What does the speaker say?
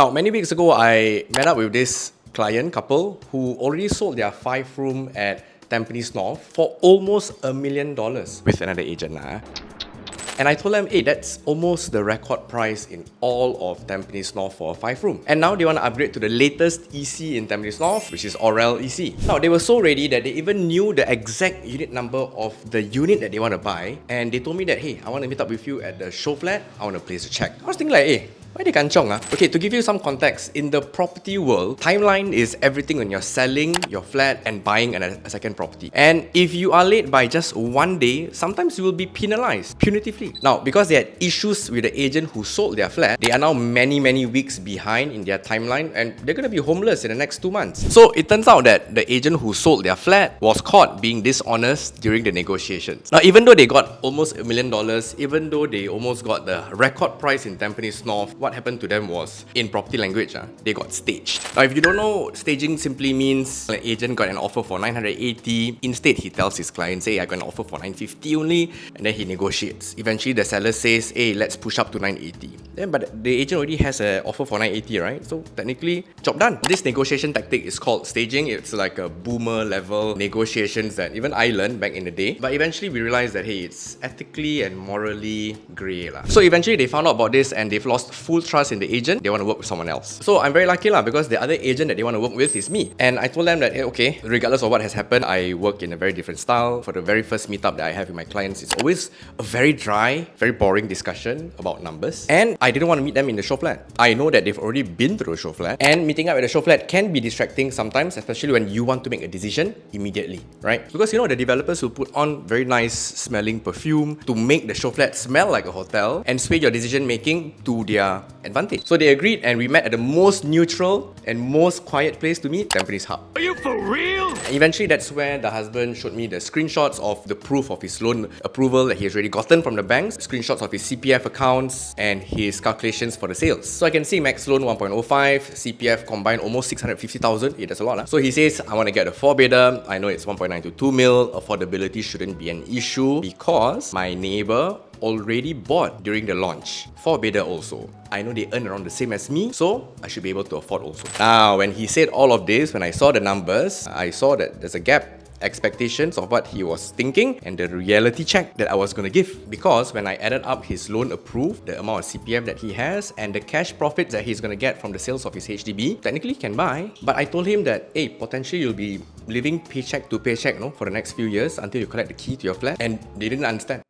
Now, many weeks ago, I met up with this client couple who already sold their 5-room at Tampines North for almost $1 million with another agent. And I told them, hey, that's almost the record price in all of Tampines North for a 5-room. And now they want to upgrade to the latest EC in Tampines North, which is Orel EC. Now, they were so ready that they even knew the exact unit number of the unit that they want to buy. And they told me that, hey, I want to meet up with you at the show flat. I want to place a check. I was thinking like, hey, why they kanchong? Okay, to give you some context, in the property world, timeline is everything when you're selling your flat and buying a second property. And if you are late by just one day, sometimes you will be penalized punitively. Now, because they had issues with the agent who sold their flat, they are now many weeks behind in their timeline and they're going to be homeless in the next 2 months. So it turns out that the agent who sold their flat was caught being dishonest during the negotiations. Now, even though they got almost $1 million, even though they almost got the record price in Tampines North, what happened to them was, in property language, they got staged. Now, if you don't know, staging simply means an agent got an offer for 980. Instead, he tells his client, hey, I got an offer for 950 only, and then he negotiates. Eventually, the seller says, hey, let's push up to 980. Then, but the agent already has an offer for 980, right? So technically, job done. This negotiation tactic is called staging. It's like a boomer level negotiations that even I learned back in the day. But eventually, we realized that, hey, it's ethically and morally grey. So eventually, they found out about this and they've lost full trust in the agent. They want to work with someone else. So I'm very lucky because the other agent that they want to work with is me. And I told them that, hey, okay, regardless of what has happened, I work in a very different style. For the very first meetup that I have with my clients, it's always a very dry, very boring discussion about numbers. And I didn't want to meet them in the show flat. I know that they've already been to the show flat. And meeting up at the show flat can be distracting sometimes, especially when you want to make a decision immediately, right? Because the developers will put on very nice smelling perfume to make the show flat smell like a hotel and sway your decision making to their advantage. So they agreed and we met at the most neutral and most quiet place to meet, Tampines Hub. Are you for real? Eventually, that's where the husband showed me the screenshots of the proof of his loan approval that he has already gotten from the banks, screenshots of his CPF accounts and his calculations for the sales. So I can see max loan 1.05, CPF combined almost 650,000. Yeah, that's a lot. So he says, I want to get a 4-bedder. I know it's 1.9 to 2 mil. Affordability shouldn't be an issue because my neighbor already bought during the launch. 4-bedder also. I know they earn around the same as me, so I should be able to afford also. Now, when he said all of this, when I saw the numbers, I saw that there's a gap. Expectations of what he was thinking and the reality check that I was going to give. Because when I added up his loan approved, the amount of CPF that he has and the cash profits that he's going to get from the sales of his HDB, technically he can buy. But I told him that, hey, potentially you'll be living paycheck to paycheck for the next few years until you collect the key to your flat. And they didn't understand.